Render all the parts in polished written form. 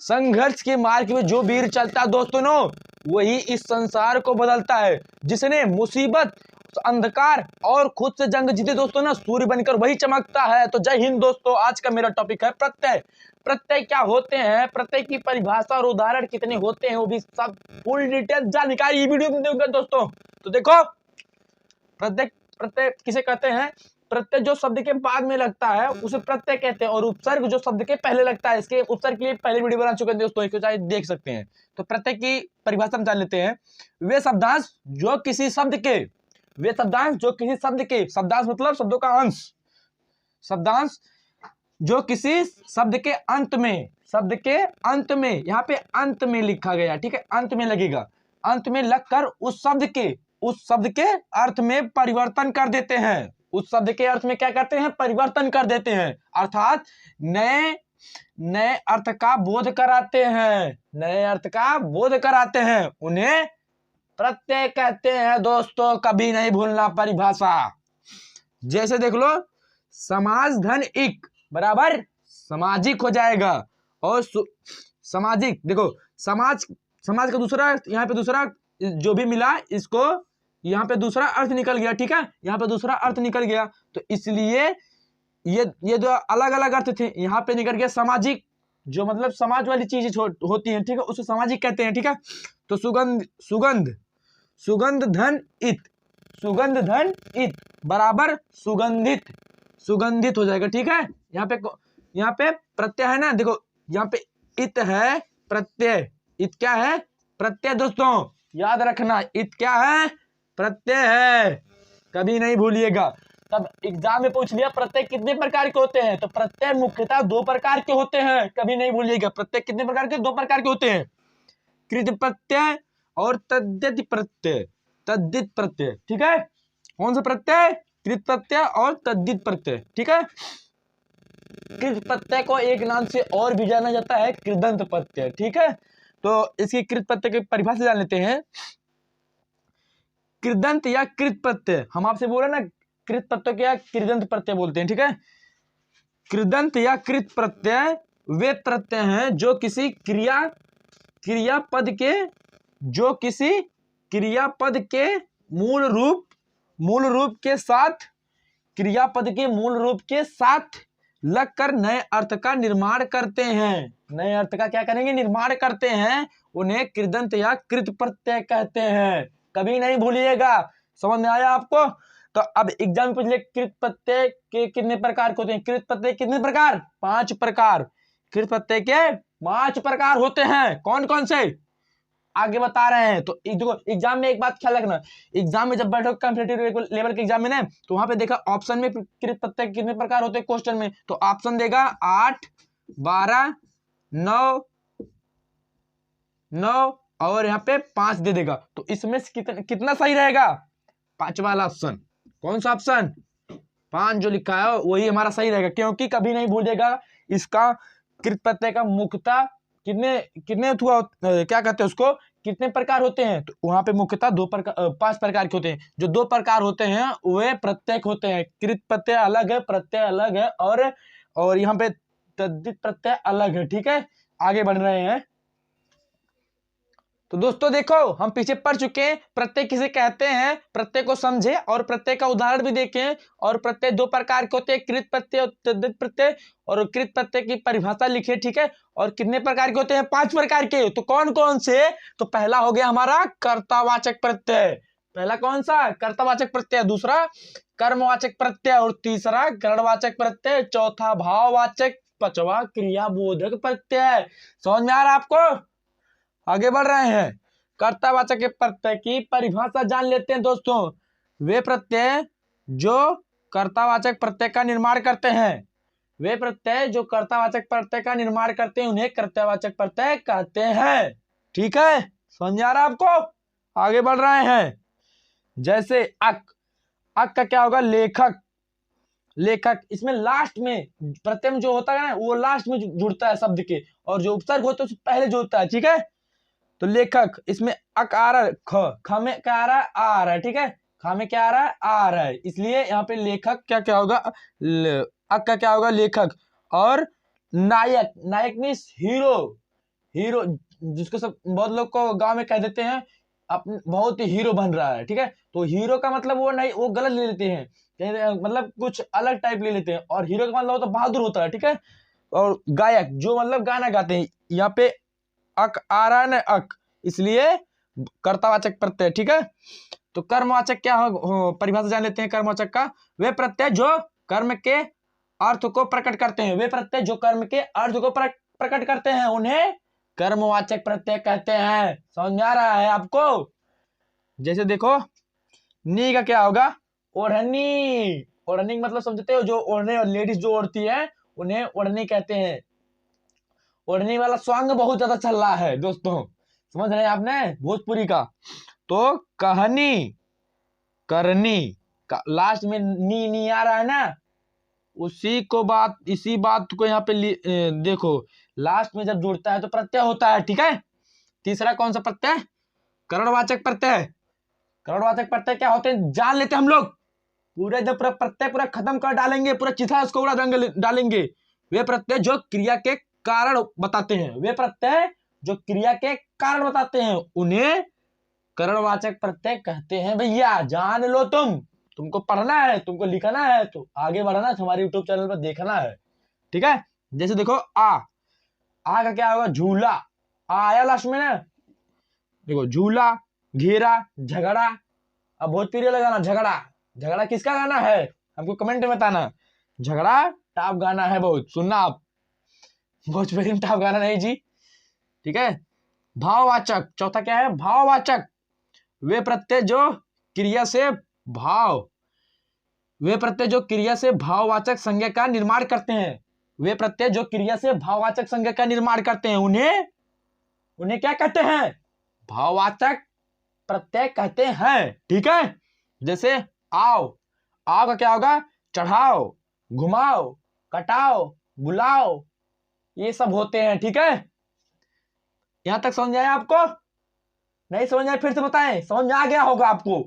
संघर्ष के मार्ग में जो वीर चलता है दोस्तों वही इस संसार को बदलता है। जिसने मुसीबत, अंधकार और खुद से जंग जीते दोस्तों सूर्य बनकर वही चमकता है। तो जय हिंद दोस्तों। आज का मेरा टॉपिक है प्रत्यय। प्रत्यय क्या होते हैं, प्रत्यय की परिभाषा और उदाहरण कितने होते हैं, वो भी सब फुल डिटेल जानकारी वीडियो में देंगे दोस्तों। तो देखो, प्रत्यय किसे कहते हैं? प्रत्यय जो शब्द के बाद में लगता है उसे प्रत्यय कहते हैं, और उपसर्ग जो शब्द के पहले लगता है। इसके उपसर्ग के लिए पहले वीडियो बना चुके हैं दोस्तों, इसको चाहे देख सकते हैं। तो प्रत्यय की परिभाषा हम जान लेते हैं। वे शब्दांश जो किसी शब्द के, शब्दांश मतलब शब्दों का अंश, शब्दांश जो किसी शब्द के अंत में, यहाँ पे अंत में लिखा गया, ठीक है, अंत में लगेगा, अंत में लगकर उस शब्द के अर्थ में परिवर्तन कर देते हैं। उस शब्द के अर्थ में क्या करते हैं? परिवर्तन कर देते हैं, अर्थात नए अर्थ का बोध कराते हैं, उन्हें प्रत्यय कहते हैं दोस्तों। कभी नहीं भूलना परिभाषा। जैसे देख लो, समाज धन इक बराबर सामाजिक हो जाएगा, और सामाजिक देखो, समाज का दूसरा, यहाँ पे दूसरा जो भी मिला, इसको यहाँ पे दूसरा अर्थ निकल गया, ठीक है, यहाँ पे दूसरा अर्थ निकल गया। तो इसलिए ये जो अलग अलग अर्थ थे, यहाँ पे निकल गया सामाजिक, जो मतलब समाज वाली चीजें होती हैं, ठीक है, उसे सामाजिक कहते हैं, ठीक है। तो सुगंध धन इत बराबर सुगंधित हो जाएगा, ठीक है। यहाँ पे प्रत्यय है ना, देखो यहाँ पे इत है, प्रत्यय, इत क्या है? प्रत्यय दोस्तों, याद रखना, इत क्या है? प्रत्यय है, कभी नहीं भूलिएगा। तब एग्जाम में पूछ लिया प्रत्यय कितने प्रकार के होते हैं, तो प्रत्यय मुख्यतः 2 प्रकार के होते हैं, कभी नहीं भूलिएगा। प्रत्यय कितने प्रकार के? 2 प्रकार के होते हैं, कृत प्रत्यय और तद्धित प्रत्यय, ठीक है। कौन सा प्रत्यय? कृत प्रत्यय और तद्धित प्रत्यय, ठीक है। कृत प्रत्यय को एक नाम से और भी जाना जाता है, कृदंत प्रत्यय, ठीक है। तो इसकी कृत प्रत्यय की परिभाषा जान लेते हैं। कृदंत या कृत प्रत्यय, हम आपसे बोले ना, कृत प्रत्यय क्या कृदंत प्रत्यय बोलते हैं, ठीक है। कृदंत या कृत प्रत्यय वे प्रत्यय हैं जो किसी क्रियापद के मूल रूप के साथ लगकर नए अर्थ का निर्माण करते हैं। नए अर्थ का क्या करेंगे? निर्माण करते हैं, उन्हें कृदंत या कृत प्रत्यय कहते हैं, कभी नहीं भूलिएगा। समझ में आया आपको? तो अब एग्जाम में पूछ ले, कृत प्रत्यय के कितने प्रकार होते हैं? कृत प्रत्यय कितने प्रकार? 5 प्रकार। कृत प्रत्यय के 5 प्रकार होते हैं। कौन कौन से? आगे बता रहे हैं। तो देखो, एग्जाम में एक बात ख्याल रखना, एग्जाम में जब बैठो कॉम्पिटिटिव लेवल के एग्जाम में ना, तो वहां पे देखा ऑप्शन में कृत प्रत्यय कितने प्रकार होते हैं क्वेश्चन में, तो ऑप्शन देगा 8, 12, 9 और यहाँ पे 5 दे देगा। तो इसमें से कितना सही रहेगा? 5 वाला ऑप्शन। कौन सा ऑप्शन? 5 जो लिखा है वही हमारा सही रहेगा, क्योंकि कभी नहीं भूलिएगा इसका कृत प्रत्यय का मुख्यतः कितने क्या कहते हैं उसको, कितने प्रकार होते हैं? तो वहां पे मुख्यतः 5 प्रकार के होते हैं। जो 2 प्रकार होते हैं वे प्रत्यय होते हैं। कृत प्रत्यय अलग है, प्रत्यय अलग है, और यहाँ पे तद्धित प्रत्यय अलग है, ठीक है। आगे बढ़ रहे हैं। तो दोस्तों देखो, हम पीछे पढ़ चुके हैं प्रत्यय किसे कहते हैं, प्रत्यय को समझे और प्रत्यय का उदाहरण भी देखें। और प्रत्यय 2 प्रकार के होते हैं, कृत प्रत्यय और तद्धित प्रत्यय, और कृत प्रत्यय की परिभाषा लिखे, ठीक है। और कितने प्रकार के होते हैं? 5 प्रकार के। तो कौन कौन से? तो पहला हो गया हमारा कर्तावाचक प्रत्यय। पहला कौन सा? कर्तावाचक प्रत्यय। दूसरा कर्मवाचक प्रत्यय, और तीसरा गणवाचक प्रत्यय, चौथा भाववाचक, 5वां क्रियाबोधक प्रत्यय। समझ में आ रहा है आपको? आगे बढ़ रहे हैं। कर्तावाचक प्रत्यय की परिभाषा जान लेते हैं दोस्तों। वे प्रत्यय जो कर्तावाचक प्रत्यय का निर्माण करते हैं, उन्हें कर्तावाचक प्रत्यय कहते हैं, ठीक है। समझ आ रहा है आपको? आगे बढ़ रहे हैं। जैसे अक का क्या होगा? लेखक। इसमें लास्ट में प्रत्यय में जो होता है ना, वो लास्ट में जुड़ता है शब्द के, और जो उपसर्ग होता है उससे पहले जुड़ता है, ठीक है। तो लेखक, इसमें अक आ रहा है, ख में क्या आ रहा है? आ रहा है, ठीक है। ख में क्या आ रहा है? आ रहा है, इसलिए यहाँ पे लेखक क्या होगा? अक का क्या होगा? लेखक। और नायक मीन्स हीरो, हीरो, जिसको सब बहुत लोग को गांव में कह देते हैं अपने बहुत ही हीरो बन रहा है, ठीक है। तो हीरो का मतलब वो नहीं, वो गलत ले लेते हैं, मतलब कुछ अलग टाइप ले लेते हैं। और हीरो का मतलब होता है बहादुर होता है, ठीक है। और गायक जो मतलब गाना गाते हैं, यहाँ पे अक आ रहा है ना, अक, इसलिए कर्तावाचक प्रत्यय, ठीक है। तो कर्मवाचक क्या हो परिभाषा जान लेते हैं कर्मवाचक का। वे प्रत्यय जो कर्म के अर्थ को प्रकट करते हैं, वे प्रत्यय जो कर्म के अर्थ को प्रकट करते हैं उन्हें कर्मवाचक प्रत्यय कहते हैं। समझ में आ रहा है आपको? जैसे देखो, नी का क्या होगा? ओढ़नी। ओढ़नी मतलब समझते हो, जो ओढ़ने, लेडीज जो ओढ़ती है उन्हें ओढ़नी कहते हैं। ओढ़नी वाला सॉन्ग बहुत ज्यादा चल रहा है दोस्तों, समझ रहे हैं आपने, भोजपुरी का। तो कहनी, करनी का लास्ट में नी नी आ रहा है ना, उसी को बात, इसी बात को यहाँ पे देखो, लास्ट में जब जुड़ता है तो प्रत्यय होता है, ठीक है। तीसरा कौन सा प्रत्यय? करणवाचक प्रत्यय। करणवाचक प्रत्यय क्या होते हैं जान लेते हैं हम लोग। पूरे जब पूरा प्रत्यय पूरा खत्म कर डालेंगे, पूरा चिथा उसको उड़ा डालेंगे। वे प्रत्यय जो क्रिया के कारण बताते हैं, वे प्रत्यय जो क्रिया के कारण बताते हैं उन्हें करणवाचक प्रत्यय कहते हैं। भैया जान लो, तुमको पढ़ना है, तुमको लिखना है, तो आगे बढ़ना है, हमारे यूट्यूब चैनल पर देखना है, ठीक है। जैसे देखो, आ का क्या होगा? झूला। आया लास्ट में ना, देखो, झूला, घेरा, झगड़ा। अब भोजपुरी लगाना, झगड़ा। झगड़ा किसका गाना है हमको कमेंट में बताना। झगड़ा टॉप गाना है, बहुत सुनना आप, भोजपुरी में टॉप गाना नहीं जी, ठीक है। भाववाचक, चौथा क्या है? भाववाचक। वे प्रत्यय जो क्रिया से भाव, वे प्रत्यय जो क्रिया से भाववाचक संज्ञा का निर्माण करते हैं, वे प्रत्यय जो क्रिया से भाववाचक संज्ञा का निर्माण करते हैं उन्हें क्या कहते हैं? भाववाचक प्रत्यय कहते हैं, ठीक है। जैसे आओ, आओ का क्या होगा? चढ़ाओ, घुमाओ, कटाओ, बुलाओ, ये सब होते हैं, ठीक है। यहां तक समझ आया आपको? नहीं समझ आया फिर से बताएं, समझ में आ गया होगा आपको,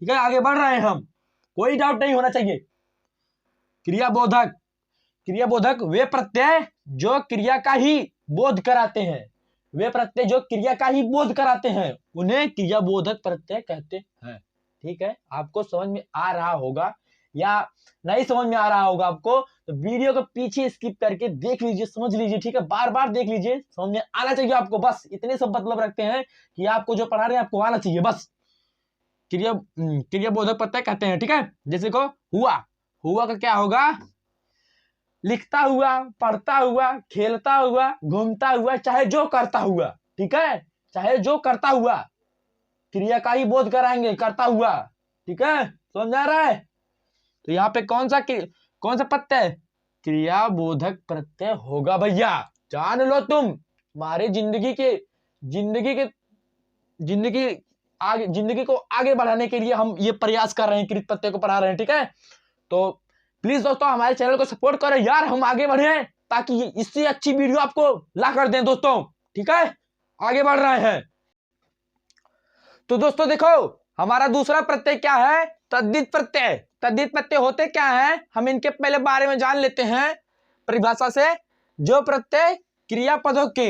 ठीक है। आगे बढ़ रहे हैं हम, कोई डाउट नहीं होना चाहिए। क्रियाबोधक। क्रियाबोधक वे प्रत्यय जो क्रिया का ही बोध कराते हैं, वे प्रत्यय जो क्रिया का ही बोध कराते हैं उन्हें क्रियाबोधक प्रत्यय कहते हैं, ठीक है। आपको समझ में आ रहा होगा या नहीं समझ में आ रहा होगा आपको, तो वीडियो को पीछे स्किप करके देख लीजिए, समझ लीजिए, ठीक है। बार बार देख लीजिए, समझ में आना चाहिए आपको, बस इतने सब मतलब रखते हैं कि आपको जो पढ़ा रहे हैं आपको आना चाहिए, बस। क्रियाबोधक प्रत्यय कहते हैं, ठीक है। जैसे को हुआ, हुआ का क्या होगा? लिखता हुआ, पढ़ता हुआ, खेलता हुआ, घूमता हुआ, चाहे जो करता हुआ, ठीक है। चाहे जो करता हुआ, क्रिया का ही बोध कराएंगे, करता हुआ, ठीक है। समझ आ रहा है? तो यहाँ पे कौन सा प्रत्यय? क्रियाबोधक प्रत्यय होगा भैया, जान लो तुम। तुम्हारे जिंदगी को आगे बढ़ाने के लिए हम ये प्रयास कर रहे हैं, कृत प्रत्यय को पढ़ा रहे हैं, ठीक है। तो प्लीज दोस्तों हमारे चैनल को सपोर्ट करें यार, हम आगे बढ़े ताकि इससे अच्छी वीडियो आपको ला कर दें दोस्तों, ठीक है। आगे बढ़ रहे हैं। तो दोस्तों देखो, हमारा दूसरा प्रत्यय क्या है? तद्धित प्रत्यय। तद्धित प्रत्यय होते क्या है, हम इनके पहले बारे में जान लेते हैं परिभाषा से। जो प्रत्यय क्रियापदों के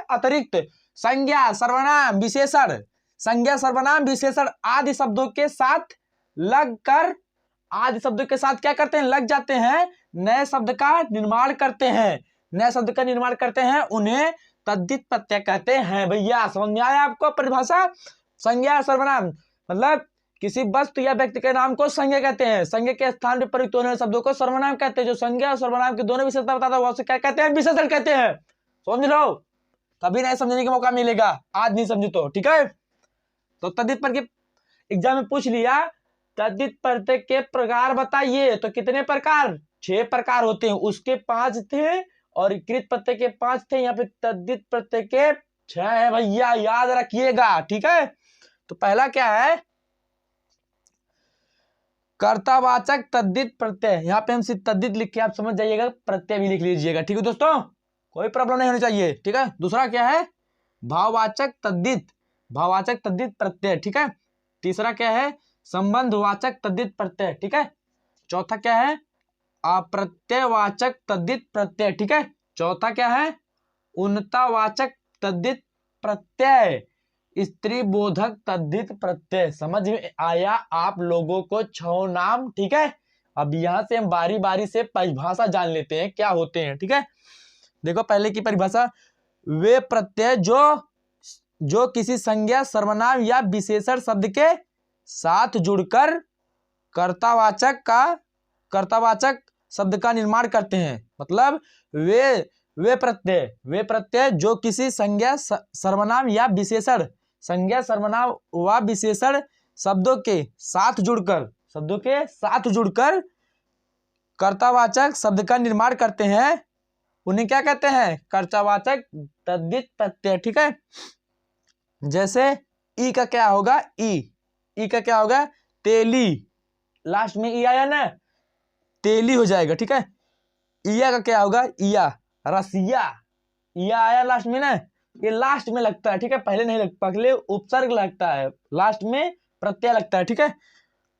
अतिरिक्त संज्ञा, सर्वनाम, विशेषण आदि शब्दों के साथ लगकर, आदि शब्दों के साथ क्या करते हैं? लग जाते हैं, नए शब्द का निर्माण करते हैं, उन्हें तद्धित प्रत्यय कहते हैं। भैया समझ में आया आपको परिभाषा? संज्ञा, सर्वनाम मतलब किसी वस्तु या व्यक्ति के नाम को संज्ञा कहते हैं, संज्ञा के स्थान पर प्रयुक्त होने वाले शब्दों को सर्वनाम कहते हैं। जो संज्ञा और सर्वनाम की दोनों विशेषता बताता है उसे क्या कहते हैं? विशेषण कहते हैं। समझ लो, कभी नहीं समझने का मौका मिलेगा, आज नहीं समझे तो, ठीक है। तो तद्धित पर एग्जाम में पूछ लिया, तद्धित प्रत्यय के प्रकार बताइए, तो कितने प्रकार? 6 प्रकार होते हैं, उसके 5 थे और कृत प्रत्यय के 5 थे, यहाँ पे तद्धित प्रत्यय के 6 है भैया, याद रखिएगा, ठीक है। तो पहला क्या है? कर्तावाचक तद्धित प्रत्यय। यहाँ पे हम सिर्फ तद्धित लिख के आप समझ जाइएगा, प्रत्यय भी लिख लीजिएगा, ठीक है दोस्तों, कोई प्रॉब्लम नहीं होनी चाहिए, ठीक है। दूसरा क्या है? भाववाचक तद्धित प्रत्यय, ठीक है। तीसरा क्या है? संबंधवाचक तद्धित प्रत्यय, ठीक है। चौथा क्या है? अप्रत्ययवाचक तद्धित प्रत्यय। ठीक है, चौथा क्या है, उन्नतावाचक तद्धित प्रत्यय, स्त्री बोधक तद्धित प्रत्यय। समझ में आया आप लोगों को 6 नाम। ठीक है, अब यहां से हम बारी बारी से परिभाषा जान लेते हैं क्या होते हैं। ठीक है, देखो पहले की परिभाषा, वे प्रत्यय जो किसी संज्ञा, सर्वनाम या विशेषण शब्द के साथ जुड़कर कर्तावाचक शब्द का निर्माण करते हैं। मतलब वे प्रत्यय जो किसी संज्ञा, सर्वनाम या विशेषण, संज्ञा, सर्वनाम व विशेषण शब्दों के साथ जुड़कर कर्तावाचक शब्द का निर्माण करते हैं, उन्हें क्या कहते हैं, कर्तावाचक तद्धित प्रत्यय। ठीक है, जैसे ई का क्या होगा, ई का क्या होगा, तेली, लास्ट में ई आया ना, तेली हो जाएगा। ठीक है, इया का क्या होगा, इया, रसिया, इया आया लास्ट में ना, ये लास्ट में लगता है। ठीक है, पहले नहीं लगता, पहले उपसर्ग लगता है, लास्ट में प्रत्यय लगता है। ठीक है,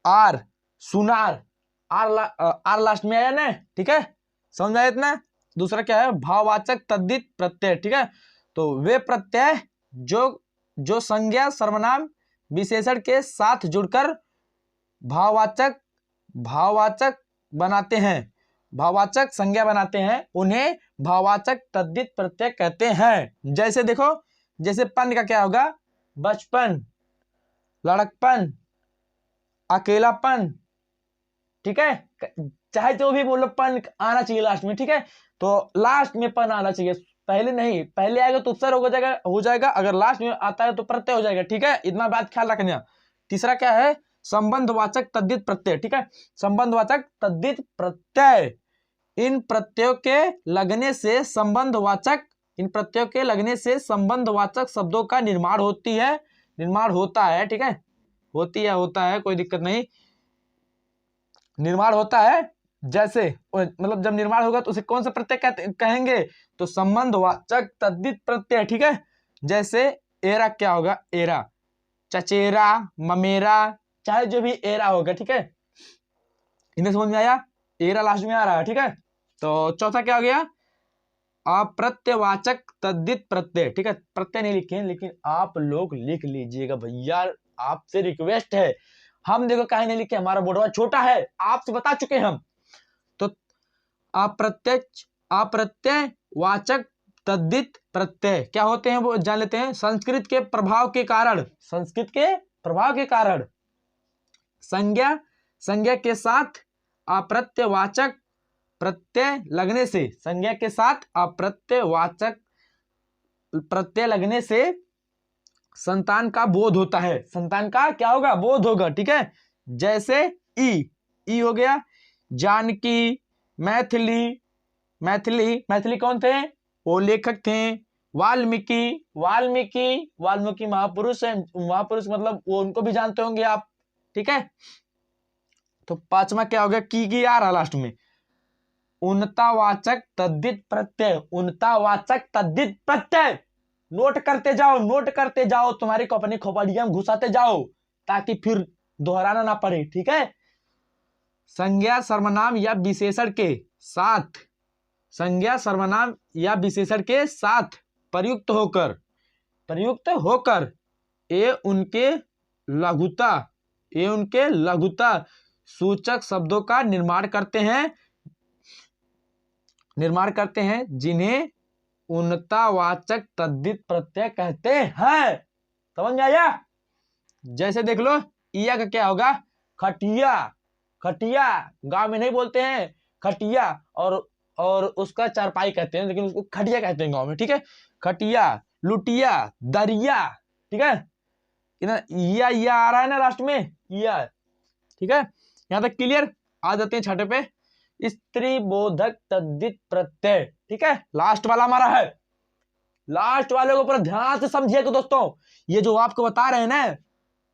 आर, सुनार, आर लास्ट में आया ना। ठीक है, समझ आया इतना। दूसरा क्या है, भाववाचक तद्धित प्रत्यय। ठीक है, तो वे प्रत्यय जो संज्ञा, सर्वनाम, विशेषण के साथ जुड़कर भाववाचक बनाते हैं, भाववाचक संज्ञा बनाते हैं, उन्हें भाववाचक तद्धित प्रत्यय कहते हैं। जैसे देखो, जैसे पन का क्या होगा, बचपन, लड़कपन, अकेलापन। ठीक है, चाहे जो भी बोलो, पन आना चाहिए लास्ट में। ठीक है, तो लास्ट में पन आना चाहिए, पहले नहीं, पहले आएगा तो उपसर्ग हो जाएगा, अगर लास्ट में आता है तो प्रत्यय हो जाएगा। ठीक है, इतना बात ख्याल रखना। तीसरा क्या है, संबंधवाचक तद्धित प्रत्यय। ठीक है, संबंधवाचक तद्धित प्रत्यय, इन प्रत्ययों के लगने से संबंधवाचक शब्दों का निर्माण होता है। ठीक है, होता है, कोई दिक्कत नहीं, निर्माण होता है। जैसे मतलब जब निर्माण होगा तो उसे कौन सा प्रत्यय कहेंगे, तो संबंधवाचक तद्धित प्रत्यय। ठीक है, जैसे एरा क्या होगा, एरा, चचेरा, ममेरा, चाहे जो भी एरा होगा। ठीक है, इन्हें समझ में आया, एरा लास्ट में आ रहा है। ठीक है, तो चौथा क्या हो गया, अप्रत्ययवाचक तद्धित प्रत्यय। ठीक है, प्रत्यय नहीं लिखे लेकिन आप लोग लिख लीजिएगा भैया, आपसे रिक्वेस्ट है। हम देखो काहे नहीं लिखे, हमारा बोर्डवा छोटा है, आपसे बता चुके हम। तो अप्रत्ययवाचक तद्धित प्रत्यय क्या होते हैं वो जान लेते हैं। संस्कृत के प्रभाव के कारण संज्ञा के साथ अप्रत्ययवाचक प्रत्यय लगने से, संज्ञा के साथ अप्रत्ययवाचक प्रत्यय लगने से संतान का बोध होता है, संतान का क्या होगा, बोध होगा। ठीक है, जैसे ई हो गया, जानकी, मैथिली कौन थे, वो लेखक थे। वाल्मीकि महापुरुष है, महापुरुष मतलब वो, उनको भी जानते होंगे आप। ठीक है, तो पांचवा क्या हो गया, की आ रहा लास्ट में, उन्नतावाचक तद्धित प्रत्यय, उन्नतावाचक तद्धित प्रत्यय। नोट करते जाओ, तुम्हारी अपनी खोपड़िया में घुसाते जाओ ताकि फिर दोहराना ना पड़े। ठीक है, संज्ञा, सर्वनाम या विशेषण के साथ प्रयुक्त होकर ये उनके लघुता सूचक शब्दों का निर्माण करते हैं जिन्हें उन्नतावाचक तद्धित प्रत्यय कहते हैं। समझ में आया। जैसे देख लो, इया का क्या होगा, खटिया गांव में नहीं बोलते हैं खटिया, और उसका चारपाई कहते हैं, लेकिन उसको खटिया कहते हैं गांव में। ठीक है, खटिया, लुटिया, दरिया। ठीक है, या आ रहा है ना लास्ट में, या। ठीक है, यहां तक क्लियर। आ जाते हैं छठे पे, स्त्री बोधक तद्धित प्रत्यय। ठीक है, लास्ट वाला हमारा है, लास्ट वाले को पूरा ध्यान से समझिएगा दोस्तों। ये जो आपको बता रहे हैं ना,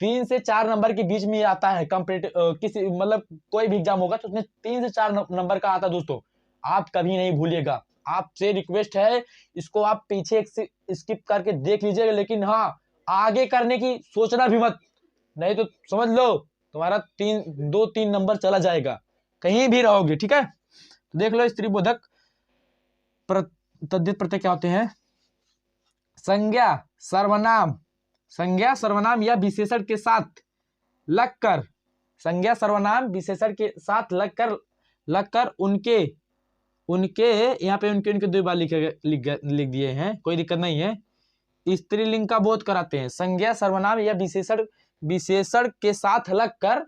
3 से 4 नंबर के बीच में आता है कंपटीटिव, किसी मतलब कोई भी एग्जाम होगा तो उसमें 3 से 4 नंबर का आता है दोस्तों, आप कभी नहीं भूलिएगा। आपसे रिक्वेस्ट है, इसको आप पीछे स्किप करके देख लीजिएगा, लेकिन हाँ, आगे करने की सोचना भी मत, नहीं तो समझ लो तुम्हारा 2-3 नंबर चला जाएगा, कहीं भी रहोगे। ठीक है, तो देख लो स्त्रीबोधक तद्धित प्रत्यय क्या होते हैं? संज्ञा सर्वनाम या विशेषण के साथ लगकर, संज्ञा सर्वनाम विशेषण के साथ लगकर उनके यहाँ पे उनके 2 बार लिख दिए हैं, कोई दिक्कत नहीं है। स्त्रीलिंग का बोध कराते हैं। संज्ञा सर्वनाम या विशेषण के साथ लगकर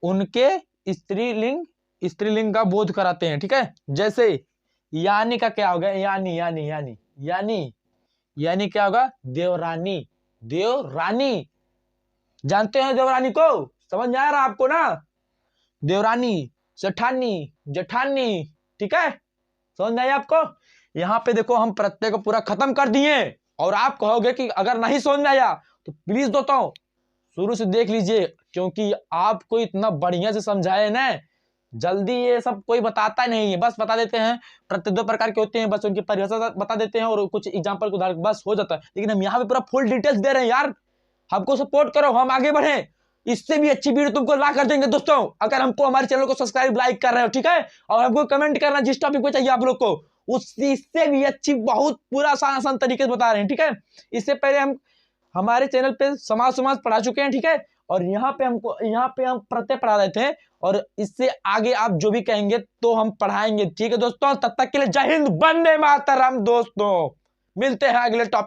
उनके स्त्रीलिंग का बोध कराते हैं। ठीक है, जैसे यानी का क्या होगा? यानी क्या होगा? देवरानी। जानते हैं देवरानी को? समझ में आ रहा आपको ना? देवरानी, जठानी। ठीक है, समझ में आया आपको? यहाँ पे देखो हम प्रत्यय को पूरा खत्म कर दिए और आप कहोगे कि अगर नहीं समझ में आया तो प्लीज दोस्तों शुरू से देख लीजिए, क्योंकि आपको इतना बढ़िया से समझाए ना, जल्दी ये सब कोई बताता नहीं है, बस बता देते हैं प्रत्यय 2 प्रकार के होते हैं, बस उनकी परिभाषा बता देते हैं और कुछ एग्जांपल को बस हो जाता है। लेकिन हम यहाँ पे पूरा फुल डिटेल्स दे रहे हैं यार, हमको सपोर्ट करो, हम आगे बढ़े, इससे भी अच्छी वीडियो तुमको ला कर देंगे दोस्तों, अगर हमको हमारे चैनल को सब्सक्राइब लाइक कर रहे हो। ठीक है, और हमको कमेंट करना जिस टॉपिक पे चाहिए आप लोग को, उससे भी अच्छी बहुत पूरा आसान तरीके से बता रहे हैं। ठीक है, इससे पहले हम हमारे चैनल पे समाज पढ़ा चुके हैं। ठीक है, और यहाँ पे हम प्रत्यय पढ़ा रहे थे और इससे आगे आप जो भी कहेंगे तो हम पढ़ाएंगे। ठीक है दोस्तों, तब तक के लिए जय हिंद, वंदे मातरम दोस्तों, मिलते हैं अगले टॉपिक।